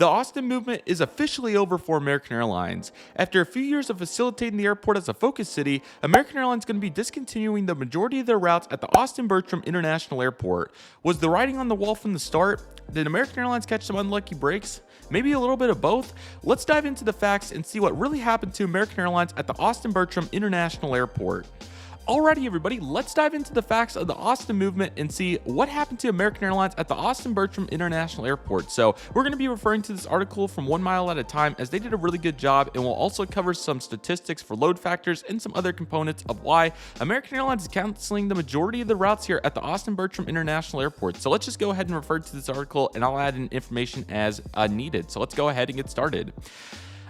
The Austin movement is officially over for American Airlines. After a few years of facilitating the airport as a focus city, American Airlines is going to be discontinuing the majority of their routes at the Austin Bergstrom International Airport. Was the writing on the wall from the start? Did American Airlines catch some unlucky breaks? Maybe a little bit of both? Let's dive into the facts and see what really happened to American Airlines at the Austin Bergstrom International Airport. Alrighty, everybody, let's dive into the facts of the Austin movement and see what happened to American Airlines at the Austin Bergstrom International Airport. So we're going to be referring to this article from 1 mile at a time, as they did a really good job, and we'll also cover some statistics for load factors and some other components of why American Airlines is canceling the majority of the routes here at the Austin Bergstrom International Airport. So let's just go ahead and refer to this article, and I'll add in information as needed. So let's go ahead and get started.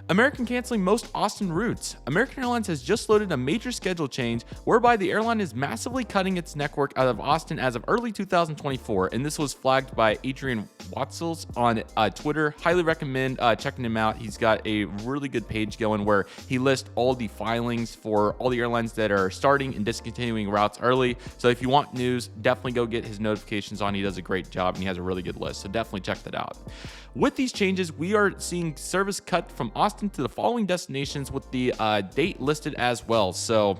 American canceling most Austin routes. American Airlines has just loaded a major schedule change whereby the airline is massively cutting its network out of Austin as of early 2024, and this was flagged by Adrian Watzels on Twitter. Highly recommend checking him out. He's got a really good page going where he lists all the filings for all the airlines that are starting and discontinuing routes early. So if you want news, definitely go get his notifications on. He does a great job, and he has a really good list, so definitely check that out. With these changes, we are seeing service cut from Austin to the following destinations with the date listed as well. So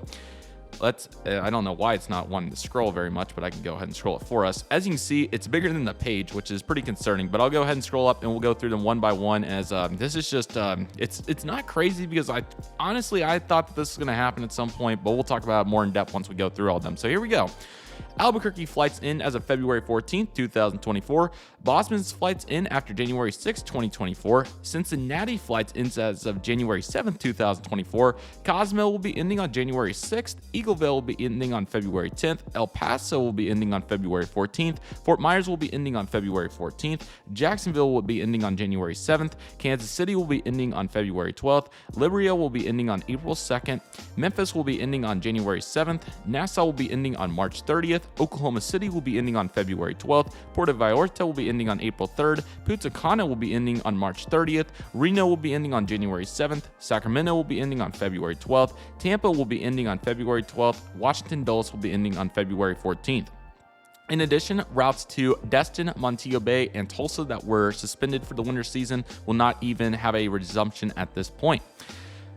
let's, I don't know why it's not wanting to scroll very much, but I can go ahead and scroll it for us. As you can see, it's bigger than the page, which is pretty concerning, but I'll go ahead and scroll up and we'll go through them one by one, as this is just, it's not crazy, because I honestly thought that this was going to happen at some point, but we'll talk about it more in depth once we go through all of them. So here we go. Albuquerque flights in as of February 14th, 2024. Boston's flights in after January 6th, 2024. Cincinnati flights in as of January 7th, 2024. Cozumel will be ending on January 6th. Eagleville will be ending on February 10th. El Paso will be ending on February 14th. Fort Myers will be ending on February 14th. Jacksonville will be ending on January 7th. Kansas City will be ending on February 12th. Liberia will be ending on April 2nd. Memphis will be ending on January 7th. Nassau will be ending on March 30th. Oklahoma City will be ending on February 12th. Puerto Vallarta will be ending on April 3rd. Punta Cana will be ending on March 30th. Reno will be ending on January 7th. Sacramento will be ending on February 12th. Tampa will be ending on February 12th. Washington Dulles will be ending on February 14th. In addition, routes to Destin, Montego Bay, and Tulsa that were suspended for the winter season will not even have a resumption at this point.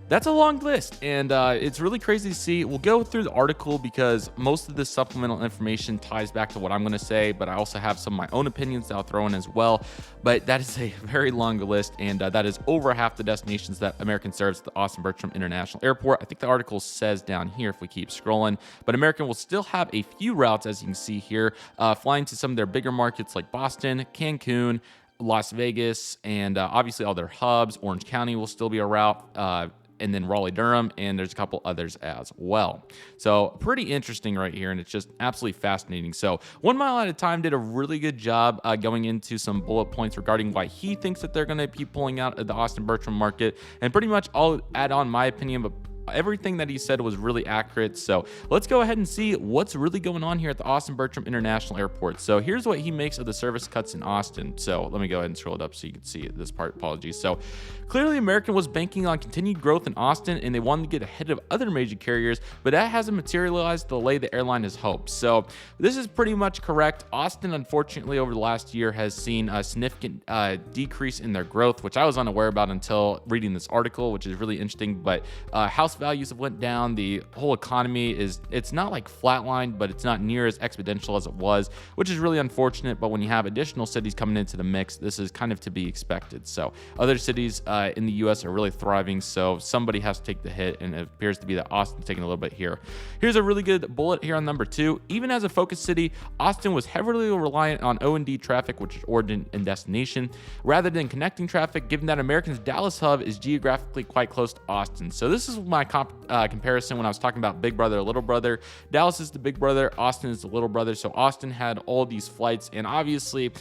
That's a long list, and it's really crazy to see. We'll go through the article because most of this supplemental information ties back to what I'm going to say, but I also have some of my own opinions that I'll throw in as well. But that is a very long list, and that is over half the destinations that American serves at the Austin Bergstrom International Airport. I think the article says down here if we keep scrolling, but American will still have a few routes, as you can see here, flying to some of their bigger markets like Boston, Cancun, Las Vegas, and obviously all their hubs. Orange County will still be a route, and then Raleigh-Durham, and there's a couple others as well. So pretty interesting right here, and it's just absolutely fascinating. So 1 mile at a time did a really good job going into some bullet points regarding why he thinks that they're going to be pulling out of the Austin Bergstrom market, and pretty much I'll add on my opinion, but everything that he said was really accurate. So let's go ahead and see what's really going on here at the Austin Bergstrom International Airport. So here's what he makes of the service cuts in Austin. So let me go ahead and scroll it up so you can see this part. Apologies. So clearly American was banking on continued growth in Austin, and they wanted to get ahead of other major carriers, but that hasn't materialized the way the airline has hoped. So this is pretty much correct. Austin, unfortunately, over the last year has seen a significant decrease in their growth, which I was unaware about until reading this article, which is really interesting. But house values have went down. The whole economy it's not like flatlined, but it's not near as exponential as it was, which is really unfortunate. But when you have additional cities coming into the mix, this is kind of to be expected. So other cities in the US are really thriving, so somebody has to take the hit, and it appears to be that Austin's taking a little bit here. Here's a really good bullet here on number 2. Even as a focus city, Austin was heavily reliant on O&D traffic, which is origin and destination, rather than connecting traffic, given that American's Dallas hub is geographically quite close to Austin. So this is my comparison when I was talking about big brother, little brother. Dallas is the big brother, Austin is the little brother. So Austin had all these flights, and obviously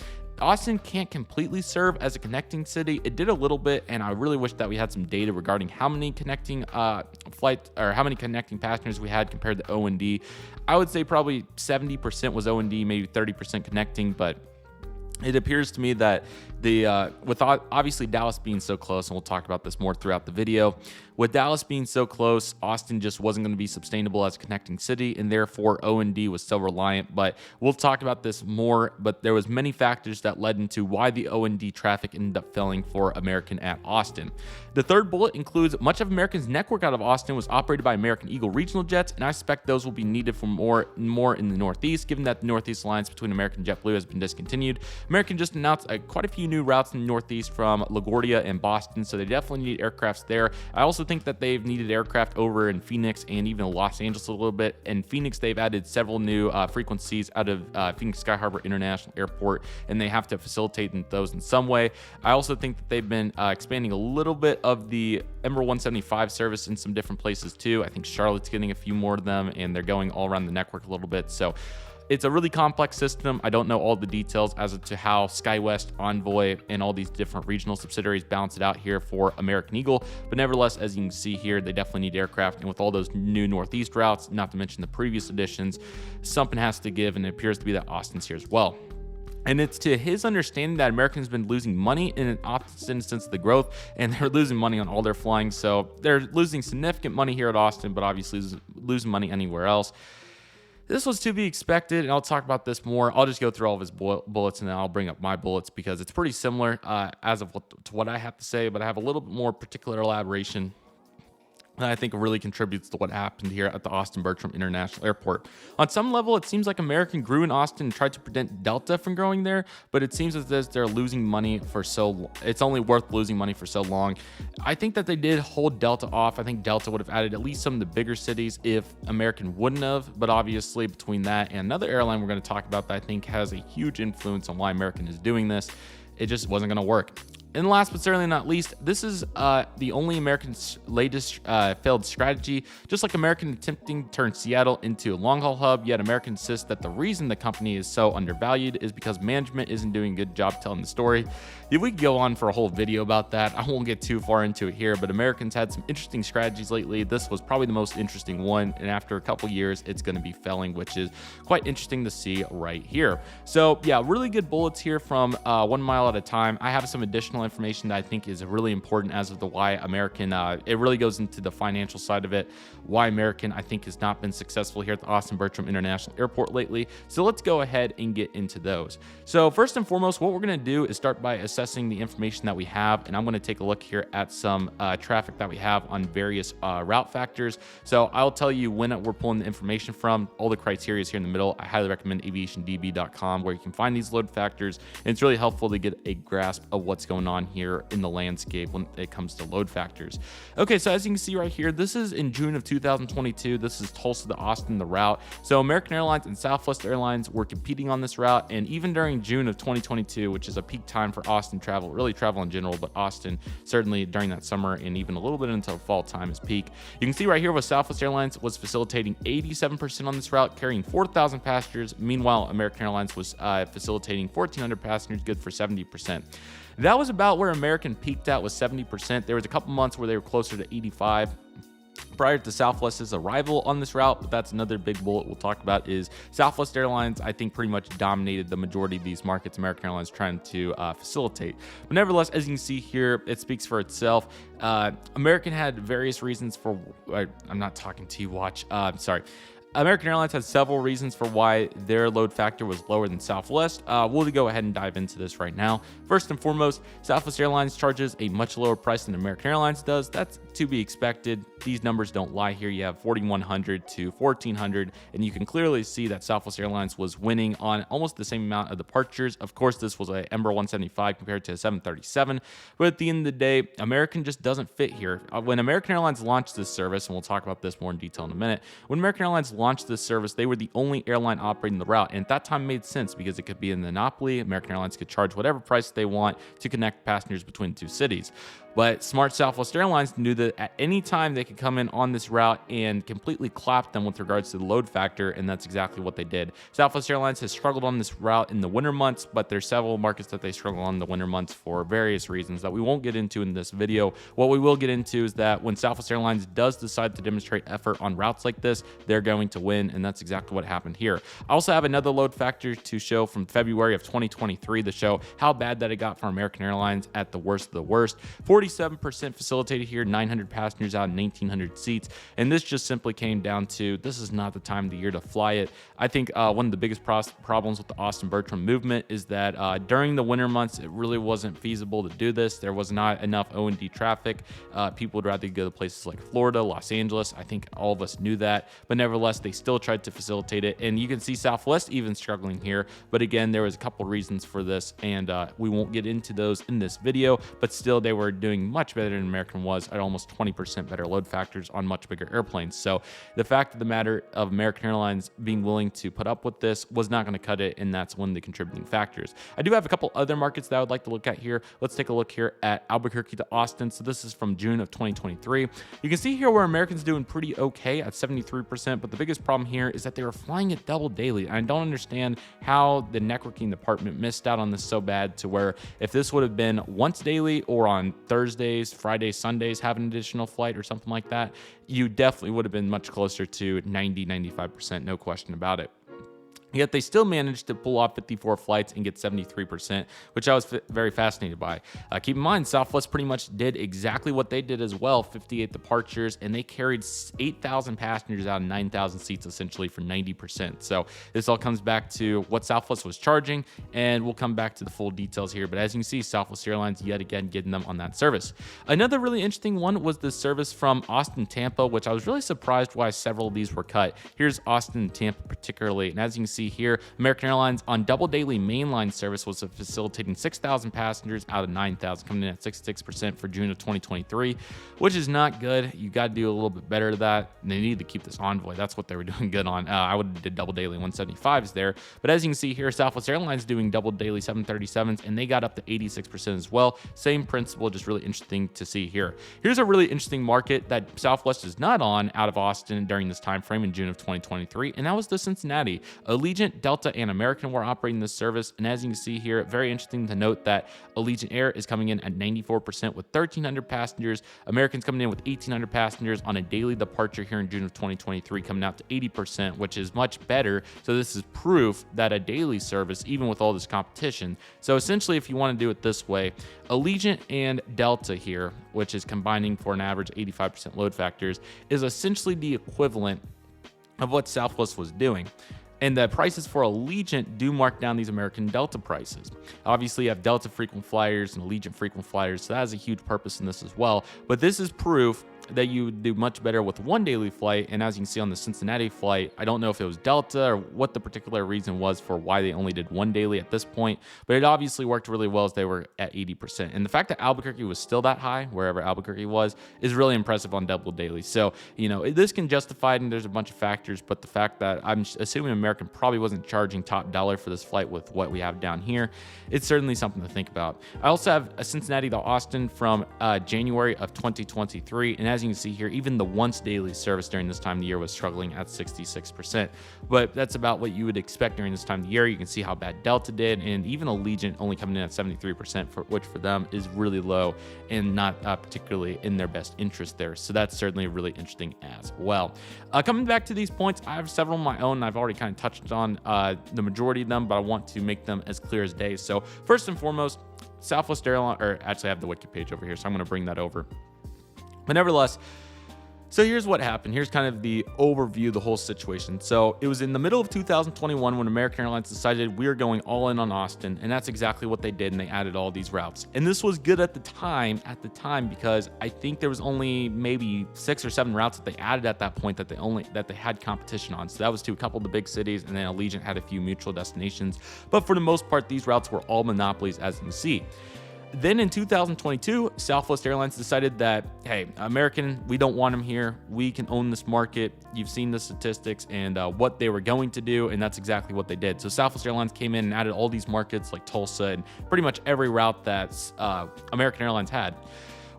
Austin can't completely serve as a connecting city. It did a little bit, and I really wish that we had some data regarding how many connecting flights or how many connecting passengers we had compared to O&D. I would say probably 70% was O&D, maybe 30% connecting, but it appears to me that With obviously Dallas being so close, and we'll talk about this more throughout the video, with Dallas being so close, Austin just wasn't going to be sustainable as a connecting city, and therefore O&D was so reliant. But we'll talk about this more, but there was many factors that led into why the O&D traffic ended up failing for American at Austin. The third bullet includes much of American's network out of Austin was operated by American Eagle regional jets, and I expect those will be needed for more in the Northeast, given that the Northeast alliance between American and JetBlue has been discontinued. American just announced quite a few new routes in the Northeast from LaGuardia and Boston, so they definitely need aircrafts there. I also think that they've needed aircraft over in Phoenix and even Los Angeles a little bit. In Phoenix, they've added several new frequencies out of Phoenix Sky Harbor International Airport, and they have to facilitate those in some way. I also think that they've been expanding a little bit of the Embraer 175 service in some different places too. I think Charlotte's getting a few more of them, and they're going all around the network a little bit. So it's a really complex system. I don't know all the details as to how SkyWest, Envoy, and all these different regional subsidiaries balance it out here for American Eagle. But nevertheless, as you can see here, they definitely need aircraft. And with all those new Northeast routes, not to mention the previous additions, something has to give, and it appears to be that Austin's here as well. And it's to his understanding that American's been losing money in an opposite instance of the growth, and they're losing money on all their flying. So they're losing significant money here at Austin, but obviously losing money anywhere else. This was to be expected, and I'll talk about this more. I'll just go through all of his bullets, and then I'll bring up my bullets because it's pretty similar to what I have to say, but I have a little bit more particular elaboration that I think really contributes to what happened here at the Austin Bergstrom International Airport. On some level, it seems like American grew in Austin and tried to prevent Delta from growing there, but it seems as if they're losing money for so long. It's only worth losing money for so long. I think that they did hold Delta off. I think Delta would have added at least some of the bigger cities if American wouldn't have, but obviously between that and another airline we're going to talk about that I think has a huge influence on why American is doing this, it just wasn't going to work. And last but certainly not least, this is the only American's latest failed strategy. Just like American attempting to turn Seattle into a long-haul hub, yet American insists that the reason the company is so undervalued is because management isn't doing a good job telling the story. If we could go on for a whole video about that, I won't get too far into it here, but Americans had some interesting strategies lately. This was probably the most interesting one, and after a couple years, it's going to be failing, which is quite interesting to see right here. So yeah, really good bullets here from 1 mile at a time. I have some additional information that I think is really important as of the why American, it really goes into the financial side of it, why American I think has not been successful here at the Austin Bergstrom International Airport lately. So let's go ahead and get into those. So first and foremost, what we're going to do is start by assessing the information that we have, and I'm going to take a look here at some traffic that we have on various route factors. So I'll tell you when we're pulling the information from. All the criteria is here in the middle. I highly recommend aviationdb.com where you can find these load factors, and it's really helpful to get a grasp of what's going on here in the landscape when it comes to load factors. Okay, so as you can see right here, this is in June of 2022. This is Tulsa to Austin, the route. So American Airlines and Southwest Airlines were competing on this route, and even during June of 2022, which is a peak time for Austin travel, really travel in general, but Austin certainly during that summer and even a little bit until fall time is peak. You can see right here where Southwest Airlines was facilitating 87% on this route, carrying 4,000 passengers. Meanwhile, American Airlines was facilitating 1,400 passengers, good for 70%. That was about where American peaked at, was 70%. There was a couple months where they were closer to 85 prior to Southwest's arrival on this route, but that's another big bullet we'll talk about. Is Southwest Airlines I think pretty much dominated the majority of these markets American Airlines trying to facilitate. But nevertheless, as you can see here, it speaks for itself. American had various reasons for, I'm not talking to you, watch, sorry. American Airlines had several reasons for why their load factor was lower than Southwest. We'll go ahead and dive into this right now. First and foremost, Southwest Airlines charges a much lower price than American Airlines does. That's to be expected. These numbers don't lie here. You have 4,100 to 1,400, and you can clearly see that Southwest Airlines was winning on almost the same amount of departures. Of course, this was a Embraer 175 compared to a 737, but at the end of the day, American just doesn't fit here. When American Airlines launched this service, and we'll talk about this more in detail in a minute, when American Airlines launched this service, they were the only airline operating the route, and at that time it made sense because it could be a monopoly. American Airlines could charge whatever price they want to connect passengers between the two cities. But smart Southwest Airlines knew that at any time they could could come in on this route and completely clap them with regards to the load factor, and that's exactly what they did. Southwest Airlines has struggled on this route in the winter months, but there's several markets that they struggle on the winter months for various reasons that we won't get into in this video. What we will get into is that when Southwest Airlines does decide to demonstrate effort on routes like this, they're going to win, and that's exactly what happened here. I also have another load factor to show from February of 2023 to show how bad that it got for American Airlines at the worst of the worst. 47% facilitated here, 900 passengers out, 1,900 seats, and this just simply came down to this is not the time of the year to fly it. I think one of the biggest problems with the Austin Bergstrom movement is that during the winter months, it really wasn't feasible to do this. There was not enough O&D traffic. People would rather go to places like Florida, Los Angeles. I think all of us knew that, but nevertheless, they still tried to facilitate it, and you can see Southwest even struggling here, but again, there was a couple reasons for this, and we won't get into those in this video, but still, they were doing much better than American was at almost 20% better load factors on much bigger airplanes. So the fact of the matter of American Airlines being willing to put up with this was not going to cut it, and that's one of the contributing factors. I do have a couple other markets that I would like to look at here. Let's take a look here at Albuquerque to Austin. So this is from June of 2023. You can see here where American's doing pretty okay at 73%, but the biggest problem here is that they were flying it double daily. I don't understand how the networking department missed out on this so bad to where if this would have been once daily or on Thursdays, Fridays, Sundays, have an additional flight or something like that, you definitely would have been much closer to 90-95%, no question about it. Yet they still managed to pull off 54 flights and get 73%, which I was very fascinated by. Keep in mind, Southwest pretty much did exactly what they did as well, 58 departures, and they carried 8,000 passengers out of 9,000 seats essentially for 90%. So this all comes back to what Southwest was charging, and we'll come back to the full details here. But as you can see, Southwest Airlines yet again getting them on that service. Another really interesting one was the service from Austin, Tampa, which I was really surprised why several of these were cut. Here's Austin, Tampa particularly, and as you can see here, American Airlines on double daily mainline service was facilitating 6,000 passengers out of 9,000, coming in at 66% for June of 2023, which is not good. You got to do a little bit better to that. They need to keep this Envoy. That's what they were doing good on. I would have did double daily 175s there, but as you can see here, Southwest Airlines doing double daily 737s, and they got up to 86% as well. Same principle, just really interesting to see here. Here's a really interesting market that Southwest is not on out of Austin during this time frame in June of 2023, and that was the Cincinnati. Allegiant, Delta, and American were operating this service, and as you can see here, very interesting to note that Allegiant Air is coming in at 94% with 1,300 passengers. American's coming in with 1,800 passengers on a daily departure here in June of 2023, coming out to 80%, which is much better. So this is proof that a daily service, even with all this competition. So essentially, if you want to do it this way, Allegiant and Delta here, which is combining for an average 85% load factors, is essentially the equivalent of what Southwest was doing. And the prices for Allegiant do mark down these American Delta prices. Obviously, you have Delta frequent flyers and Allegiant frequent flyers, so that has a huge purpose in this as well. But this is proof that you do much better with one daily flight. And as you can see on the Cincinnati flight, I don't know if it was Delta or what the particular reason was for why they only did one daily at this point, but it obviously worked really well as they were at 80%. And the fact that Albuquerque was still that high, wherever Albuquerque was, is really impressive on double daily. So, you know, this can justify it, and there's a bunch of factors, but the fact that I'm assuming American probably wasn't charging top dollar for this flight with what we have down here, it's certainly something to think about. I also have a Cincinnati to Austin from January of 2023, and as you can see here, even the once daily service during this time of the year was struggling at 66%. But that's about what you would expect during this time of the year. You can see how bad Delta did, and even Allegiant only coming in at 73%, which for them is really low and not particularly in their best interest there. So that's certainly really interesting as well. Coming back to these points, I have several of my own. I've already kind of touched on the majority of them, but I want to make them as clear as day. So first and foremost, Southwest Airlines, or actually I have the wiki page over here, so I'm going to bring that over. But nevertheless, so here's what happened. Here's kind of the overview of the whole situation. So it was in the middle of 2021 when American Airlines decided we are going all in on Austin, and that's exactly what they did, and they added all these routes. And this was good at the time, because I think there was only maybe 6 or 7 routes that they added at that point that they had competition on. So that was to a couple of the big cities, and then Allegiant had a few mutual destinations. But for the most part, these routes were all monopolies, as you can see. Then in 2022, Southwest Airlines decided that, hey, American, we don't want them here. We can own this market. You've seen the statistics and what they were going to do, and that's exactly what they did. So Southwest Airlines came in and added all these markets like Tulsa and pretty much every route that American Airlines had.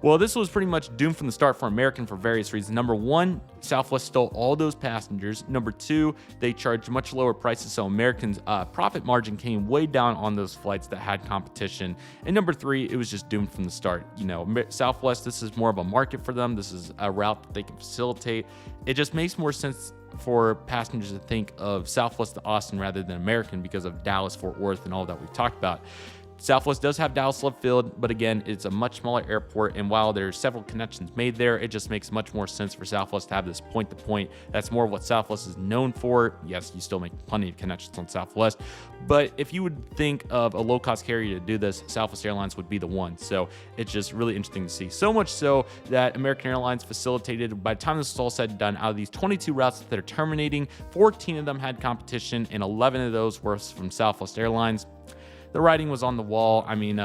Well, this was pretty much doomed from the start for American for various reasons. Number one, Southwest stole all those passengers. Number two, they charged much lower prices, so Americans' profit margin came way down on those flights that had competition. And number three, it was just doomed from the start. You know, Southwest, this is more of a market for them. This is a route that they can facilitate. It just makes more sense for passengers to think of Southwest to Austin rather than American because of Dallas, Fort Worth, and all that we've talked about. Southwest does have Dallas Love Field, but again, it's a much smaller airport, and while there's several connections made there, it just makes much more sense for Southwest to have this point-to-point. That's more of what Southwest is known for. Yes, you still make plenty of connections on Southwest, but if you would think of a low-cost carrier to do this, Southwest Airlines would be the one. So it's just really interesting to see. So much so that American Airlines facilitated, by the time this was all said and done, out of these 22 routes that they're terminating, 14 of them had competition, and 11 of those were from Southwest Airlines. The writing was on the wall. I mean,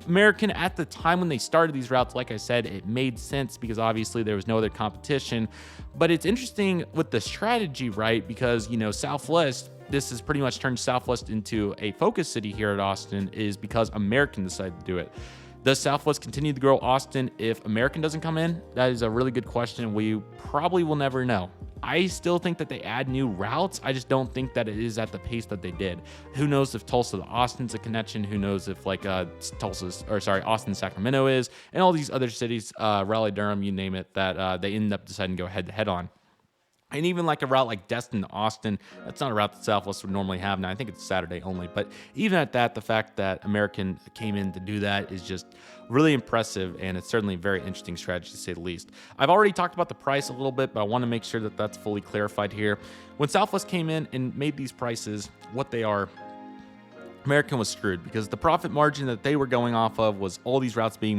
American, at the time when they started these routes, like I said, it made sense because obviously there was no other competition. But it's interesting with the strategy, right? Because, you know, Southwest, this has pretty much turned Southwest into a focus city here at Austin, is because American decided to do it. Does Southwest continue to grow Austin if American doesn't come in? That is a really good question. We probably will never know. I still think that they add new routes. I just don't think that it is at the pace that they did. Who knows if Tulsa to Austin's a connection? Who knows if Austin to Sacramento is, and all these other cities, Raleigh, Durham, you name it, that they ended up deciding to go head to head on. And even like a route like Destin to Austin, that's not a route that Southwest would normally have. Now, I think it's Saturday only. But even at that, the fact that American came in to do that is just really impressive. And it's certainly a very interesting strategy, to say the least. I've already talked about the price a little bit, but I want to make sure that that's fully clarified here. When Southwest came in and made these prices what they are, American was screwed because the profit margin that they were going off of was all these routes being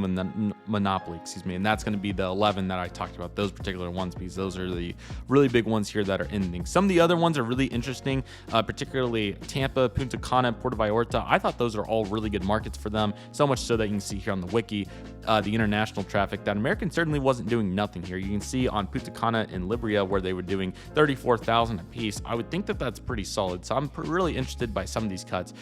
monopoly, and that's going to be the 11 that I talked about, those particular ones, because those are the really big ones here that are ending. Some of the other ones are really interesting, particularly Tampa, Punta Cana, Puerto Vallarta. I thought those are all really good markets for them, so much so that you can see here on the wiki, the international traffic, that American certainly wasn't doing nothing here. You can see on Punta Cana and Libria where they were doing 34,000 a piece. I would think that that's pretty solid, so I'm really interested by some of these cuts.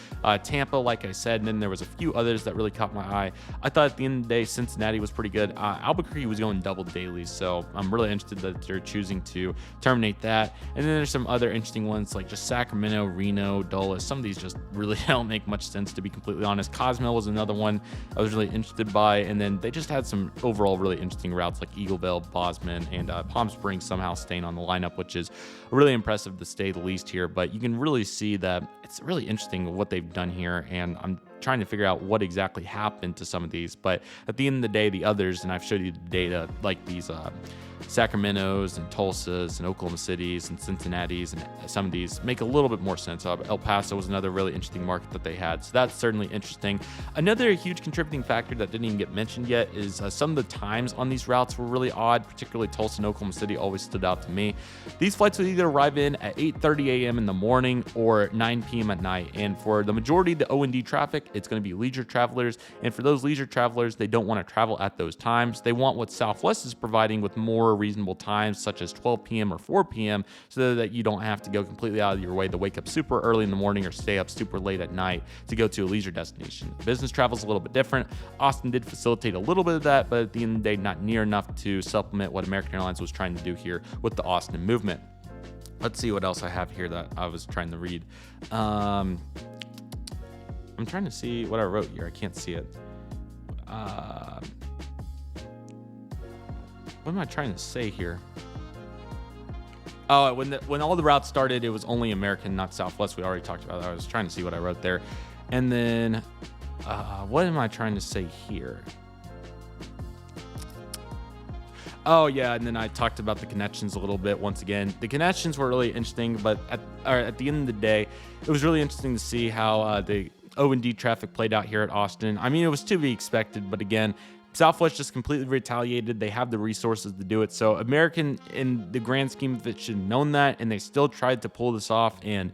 Tampa, like I said, and then there was a few others that really caught my eye. I thought at the end of the day, Cincinnati was pretty good. Albuquerque was going double dailies, so I'm really interested that they're choosing to terminate that. And then there's some other interesting ones like just Sacramento, Reno, Dulles. Some of these just really don't make much sense, to be completely honest. Cozumel was another one I was really interested by, and then they just had some overall really interesting routes like Eagleville, Bozeman, and Palm Springs somehow staying on the lineup, which is really impressive to say the least here. But you can really see that it's really interesting what they've done here, and I'm trying to figure out what exactly happened to some of these. But at the end of the day, the others, and I've showed you the data, like these Sacramentos and Tulsas and Oklahoma Cities and Cincinnatis, and some of these make a little bit more sense. El Paso was another really interesting market that they had, so that's certainly interesting. Another huge contributing factor that didn't even get mentioned yet is some of the times on these routes were really odd, particularly Tulsa and Oklahoma City always stood out to me. These flights would either arrive in at 8:30 a.m. in the morning or 9 p.m. at night, and for the majority of the O&D traffic, it's going to be leisure travelers, and for those leisure travelers, they don't want to travel at those times. They want what Southwest is providing with more reasonable times, such as 12 p.m. or 4 p.m., so that you don't have to go completely out of your way to wake up super early in the morning or stay up super late at night to go to a leisure destination. Business travel is a little bit different. Austin did facilitate a little bit of that, but at the end of the day, not near enough to supplement what American Airlines was trying to do here with the Austin movement. Let's see what else I have here that I was trying to read. I'm trying to see what I wrote here. I can't see it. What am I trying to say here? Oh, when all the routes started, it was only American, not Southwest. We already talked about that. I was trying to see what I wrote there. And then, what am I trying to say here? Oh, yeah, and then I talked about the connections a little bit once again. The connections were really interesting, but at the end of the day, it was really interesting to see how the O&D traffic played out here at Austin. I mean, it was to be expected, but again, Southwest just completely retaliated. They have the resources to do it. So American, in the grand scheme of it, should have known that, and they still tried to pull this off. And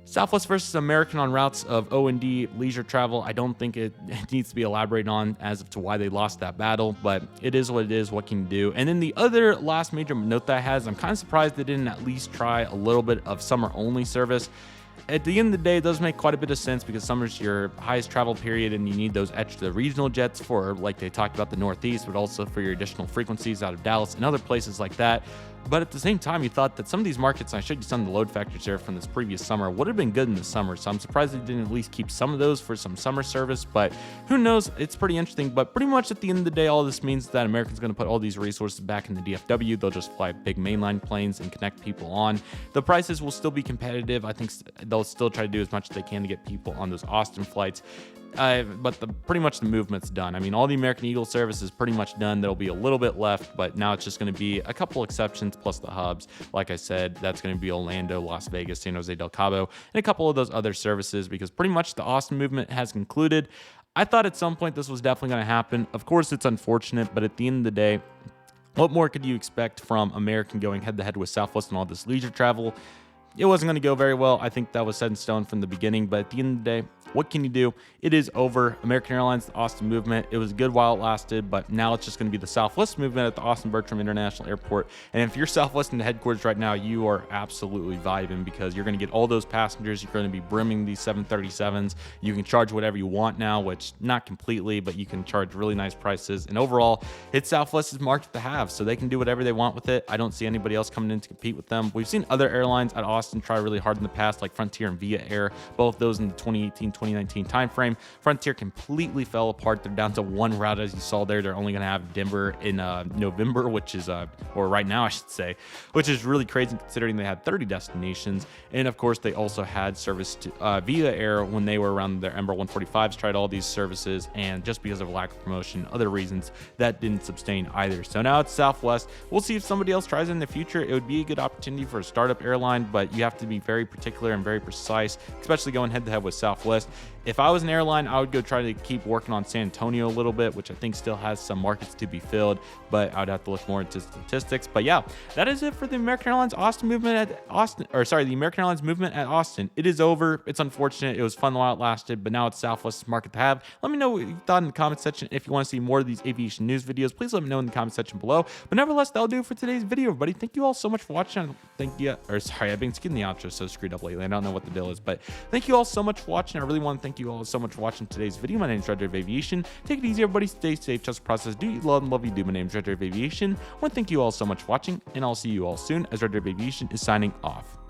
Southwest versus American on routes of O&D leisure travel, I don't think it needs to be elaborated on as to why they lost that battle, but it is what it is. What can you do? And then the other last major note that I had is I'm kind of surprised they didn't at least try a little bit of summer-only service. at the end of the day, it does make quite a bit of sense because summer's your highest travel period and you need those extra regional jets for, like they talked about, the Northeast, but also for your additional frequencies out of Dallas and other places like that. But at the same time, you thought that some of these markets, and I showed you some of the load factors there from this previous summer, would have been good in the summer. So I'm surprised they didn't at least keep some of those for some summer service, but who knows? It's pretty interesting. But pretty much at the end of the day, all this means that American's going to put all these resources back in the DFW. They'll just fly big mainline planes and connect people on. The prices will still be competitive. I think they'll still try to do as much as they can to get people on those Austin flights. But pretty much the movement's done. I mean, all the American Eagle service is pretty much done. There'll be a little bit left, but now it's just going to be a couple exceptions plus the hubs. Like I said, that's going to be Orlando, Las Vegas, San Jose del Cabo, and a couple of those other services because pretty much the Austin movement has concluded. I thought at some point this was definitely going to happen. Of course, it's unfortunate, but at the end of the day, what more could you expect from American going head-to-head with Southwest and all this leisure travel? It wasn't going to go very well. I think that was set in stone from the beginning, but at the end of the day, what can you do? It is over. American Airlines, the Austin movement, it was good while it lasted, but now it's just going to be the Southwest movement at the Austin Bergstrom International Airport. And if you're Southwest in the headquarters right now, you are absolutely vibing because you're going to get all those passengers. You're going to be brimming these 737s. You can charge whatever you want now, which not completely, but you can charge really nice prices. And overall, it's Southwest's market to have, so they can do whatever they want with it. I don't see anybody else coming in to compete with them. We've seen other airlines at Austin try really hard in the past, like Frontier and Via Air, both those in the 2018-2019 timeframe. Frontier completely fell apart. They're down to one route, as you saw there. They're only going to have Denver in November, which is, or right now, I should say, which is really crazy considering they had 30 destinations. And of course, they also had service to Via Air when they were around their Embraer 145s, tried all these services, and just because of lack of promotion, other reasons, that didn't sustain either. So now it's Southwest. We'll see if somebody else tries it in the future. It would be a good opportunity for a startup airline, but you have to be very particular and very precise, especially going head-to-head with Southwest. If I was an airline, I would go try to keep working on San Antonio a little bit, which I think still has some markets to be filled, but I would have to look more into statistics. But yeah, that is it for the American Airlines Austin movement at Austin, or sorry, the American Airlines movement at Austin. It is over. It's unfortunate. It was fun while it lasted, but now it's Southwest's market to have. Let me know what you thought in the comment section. If you want to see more of these aviation news videos, please let me know in the comment section below. But nevertheless, that'll do it for today's video, everybody. Thank you all so much for watching. Thank you, or sorry, I've been skipping the outro, so screwed up lately. I don't know what the deal is, but thank you all so much for watching. I really want to thank you all so much for watching today's video. My name is Redriveraviation. Take it easy, everybody. Stay safe. Trust the process. Do you love and love you do. My name is Redriveraviation. I want to thank you all so much for watching, and I'll see you all soon as Redriveraviation is signing off.